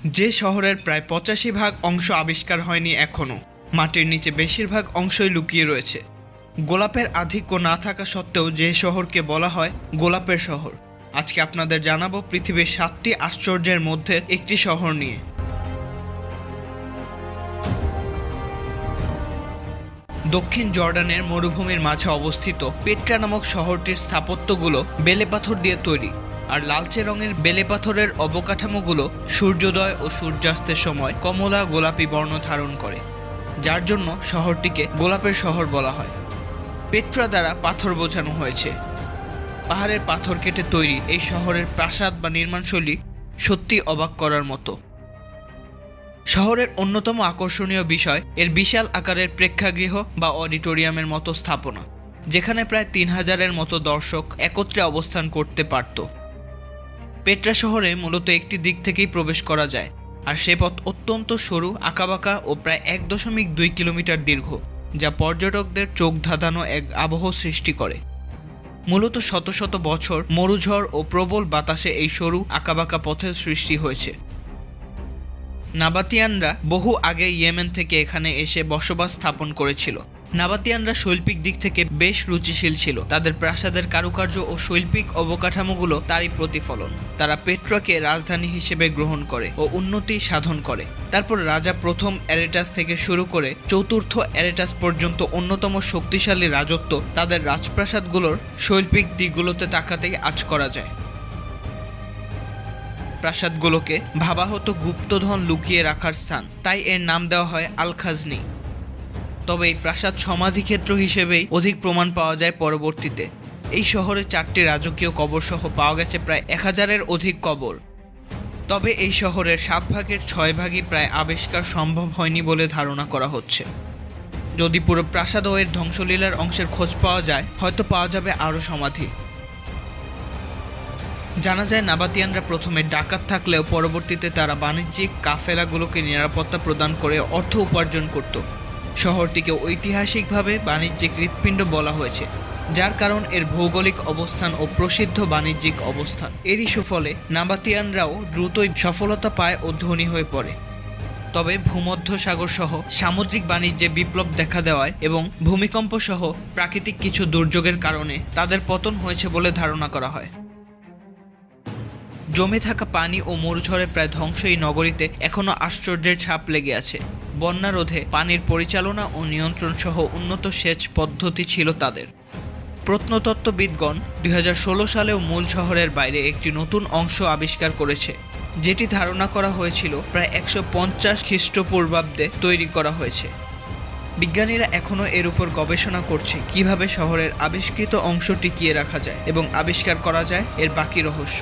যে শহরের প্রায় ৮৫ ভাগ অংশ আবিষ্কার হয়নি এখনো, মাটির নিচে বেশিরভাগ অংশই লুকিয়ে রয়েছে। গোলাপের আধিক্য না থাকা সত্ত্বেও যে শহরকে বলা হয় গোলাপের শহর। আজকে আপনাদের জানাবো পৃথিবীর ৭টি আশ্চর্যের মধ্যে একটি শহর নিয়ে। দক্ষিণ জর্ডানের মরুভূমির মাঝে অবস্থিত পেট্রা নামক শহরটির স্থাপত্যগুলো বেলে পাথর দিয়ে তৈরি, আর লালচে রঙের বেলে পাথরের অবকাঠামোগুলো সূর্যোদয় ও সূর্যাস্তের সময় কমলা গোলাপি বর্ণ ধারণ করে, যার জন্য শহরটিকে গোলাপের শহর বলা হয়। পেট্রা দ্বারা পাথর বোঝানো হয়েছে। পাহাড়ের পাথর কেটে তৈরি এই শহরের প্রাসাদ বা নির্মাণশৈলী সত্যি অবাক করার মতো। শহরের অন্যতম আকর্ষণীয় বিষয় এর বিশাল আকারের প্রেক্ষাগৃহ বা অডিটোরিয়ামের মতো স্থাপনা, যেখানে প্রায় ৩,০০০-এর মতো দর্শক একত্রে অবস্থান করতে পারত। পেট্রা শহরে মূলত একটি দিক থেকেই প্রবেশ করা যায়, আর সে পথ অত্যন্ত সরু, আঁকাবাঁকা ও প্রায় ১.২ কিলোমিটার দীর্ঘ, যা পর্যটকদের চোখ ধাঁধানো এক আবহ সৃষ্টি করে। মূলত শত শত বছর মরুঝড় ও প্রবল বাতাসে এই সরু আঁকাবাঁকা পথের সৃষ্টি হয়েছে। নাবাতিয়ানরা বহু আগে ইয়েমেন থেকে এখানে এসে বসবাস স্থাপন করেছিল। নাবাতিয়ানরা শৈল্পিক দিক থেকে বেশ রুচিশীল ছিল। তাদের প্রাসাদের কারুকার্য ও শৈল্পিক অবকাঠামোগুলো তারই প্রতিফলন। তারা পেট্রাকে রাজধানী হিসেবে গ্রহণ করে ও উন্নতি সাধন করে। তারপর রাজা প্রথম অ্যারেটাস থেকে শুরু করে চতুর্থ অ্যারেটাস পর্যন্ত অন্যতম শক্তিশালী রাজত্ব তাদের রাজপ্রাসাদগুলোর শৈল্পিক দিকগুলোতে তাকাতেই আঁচ করা যায়। প্রাসাদগুলোকে ভাবা হতো গুপ্তধন লুকিয়ে রাখার স্থান, তাই এর নাম দেওয়া হয় আল খাজনি। তবে এই প্রাসাদ সমাধিক্ষেত্র হিসেবেই অধিক প্রমাণ পাওয়া যায় পরবর্তীতে। এই শহরে 4টি রাজকীয় কবর সহ পাওয়া গেছে প্রায় ১,০০০-এর অধিক কবর। তবে এই শহরের 7 ভাগের 6 ভাগই প্রায় আবিষ্কার সম্ভব হয়নি বলে ধারণা করা হচ্ছে। যদি পুরো প্রাসাদ ও এর ধ্বংসলীলার অংশের খোঁজ পাওয়া যায়, হয়তো পাওয়া যাবে আরও সমাধি। জানা যায় নাবাতিয়ানরা প্রথমে ডাকাত থাকলেও পরবর্তীতে তারা বাণিজ্যিক কাফেলাগুলোকে নিরাপত্তা প্রদান করে অর্থ উপার্জন করত। শহরটিকে ঐতিহাসিকভাবে বাণিজ্যিক হৃৎপিণ্ড বলা হয়েছে, যার কারণ এর ভৌগোলিক অবস্থান ও প্রসিদ্ধ বাণিজ্যিক অবস্থান। এরই সুফলে নাবাতিয়ানরাও দ্রুতই সফলতা পায় ও ধনী হয়ে পড়ে। তবে ভূমধ্যসাগর সহ সামুদ্রিক বাণিজ্যে বিপ্লব দেখা দেওয়ায় এবং ভূমিকম্প সহ প্রাকৃতিক কিছু দুর্যোগের কারণে তাদের পতন হয়েছে বলে ধারণা করা হয়। জমে থাকা পানি ও মরুঝড়ে প্রায় ধ্বংস এই নগরীতে এখনও আশ্চর্যের ছাপ লেগে আছে। বন্যা রোধে পানির পরিচালনা ও নিয়ন্ত্রণ সহ উন্নত সেচ পদ্ধতি ছিল তাদের। প্রত্নতত্ত্ববিদগণ ২০১৬ সালেও মূল শহরের বাইরে একটি নতুন অংশ আবিষ্কার করেছে, যেটি ধারণা করা হয়েছিল প্রায় ১৫০ খ্রিস্টপূর্বাব্দে তৈরি করা হয়েছে। বিজ্ঞানীরা এখনও এর উপর গবেষণা করছে কিভাবে শহরের আবিষ্কৃত অংশ টিকিয়ে রাখা যায় এবং আবিষ্কার করা যায় এর বাকি রহস্য।